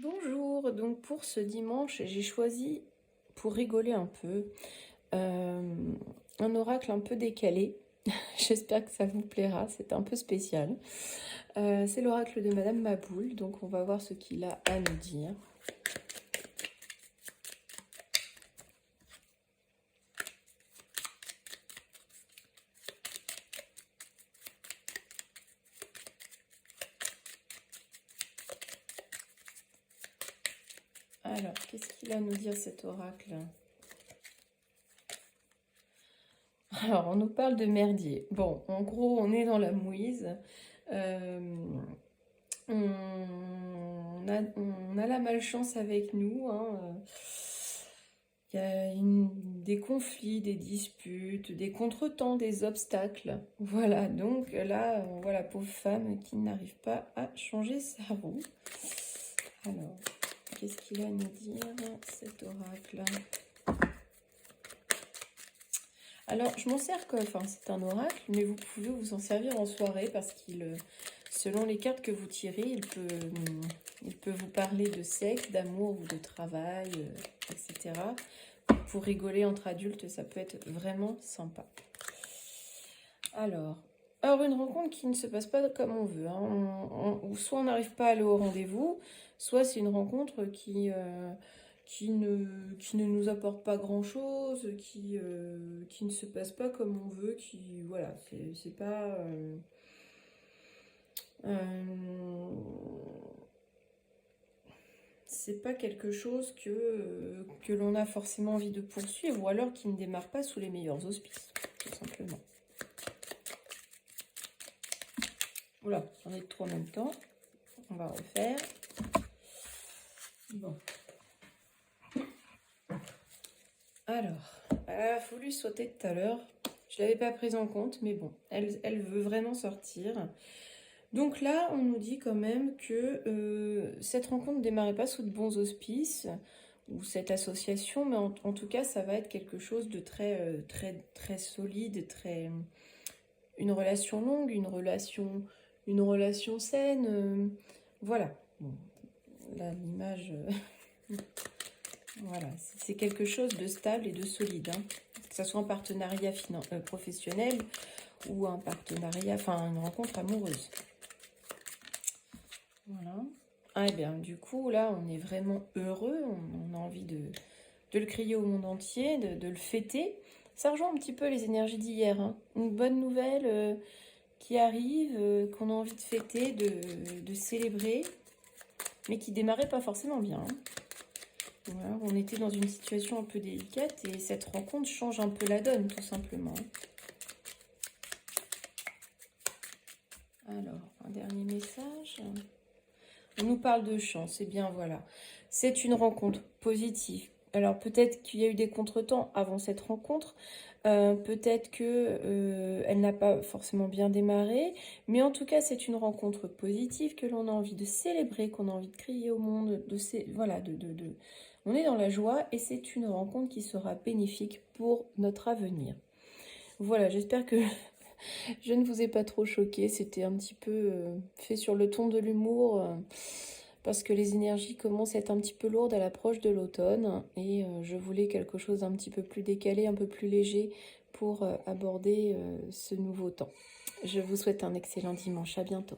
Bonjour, donc pour ce dimanche, j'ai choisi, pour rigoler un peu, un oracle un peu décalé. J'espère que ça vous plaira, c'est un peu spécial. C'est l'oracle de Madame Maboul, donc on va voir ce qu'il a à nous dire. Alors, qu'est-ce qu'il a à nous dire cet oracle? Alors, on nous parle de merdier. Bon, en gros, on est dans la mouise. On a la malchance avec nous, hein. Il y a des conflits, des disputes, des contretemps, des obstacles. Voilà, donc là, on voit la pauvre femme qui n'arrive pas à changer sa roue. Alors, qu'est-ce qu'il a à nous dire, cet oracle? Alors, je m'en sers comme, enfin, c'est un oracle, mais vous pouvez vous en servir en soirée parce qu'il, selon les cartes que vous tirez, il peut vous parler de sexe, d'amour ou de travail, etc. Pour rigoler entre adultes, ça peut être vraiment sympa. Alors, une rencontre qui ne se passe pas comme on veut, hein. Soit on n'arrive pas à aller au rendez-vous, soit c'est une rencontre qui ne nous apporte pas grand-chose, qui ne se passe pas comme on veut, voilà, c'est pas... c'est pas quelque chose que l'on a forcément envie de poursuivre, ou alors qui ne démarre pas sous les meilleurs auspices, tout simplement. Oula, j'en ai trop en même temps. On va refaire. Bon. Alors, elle a voulu sauter tout à l'heure. Je ne l'avais pas prise en compte, mais bon, elle veut vraiment sortir. Donc là, on nous dit quand même que cette rencontre ne démarrait pas sous de bons auspices, ou cette association, mais en tout cas, ça va être quelque chose de très, très, très solide, une relation longue, une relation saine. Voilà. Bon, là, l'image... Voilà, c'est quelque chose de stable et de solide, hein. Que ce soit un partenariat professionnel ou un partenariat, enfin une rencontre amoureuse. Voilà. Ah, et bien du coup, là, on est vraiment heureux, on a envie de le crier au monde entier, de le fêter. Ça rejoint un petit peu les énergies d'hier, hein. Une bonne nouvelle qui arrive, qu'on a envie de fêter, de célébrer, mais qui démarrait pas forcément bien, hein. Voilà, on était dans une situation un peu délicate et cette rencontre change un peu la donne, tout simplement. Alors, un dernier message. On nous parle de chance. Eh bien, voilà. C'est une rencontre positive. Alors, peut-être qu'il y a eu des contretemps avant cette rencontre. Peut-être que elle n'a pas forcément bien démarré. Mais en tout cas, c'est une rencontre positive que l'on a envie de célébrer, qu'on a envie de crier au monde. Voilà, on est dans la joie et c'est une rencontre qui sera bénéfique pour notre avenir. Voilà, j'espère que je ne vous ai pas trop choqué. C'était un petit peu fait sur le ton de l'humour parce que les énergies commencent à être un petit peu lourdes à l'approche de l'automne et je voulais quelque chose d'un petit peu plus décalé, un peu plus léger pour aborder ce nouveau temps. Je vous souhaite un excellent dimanche. À bientôt.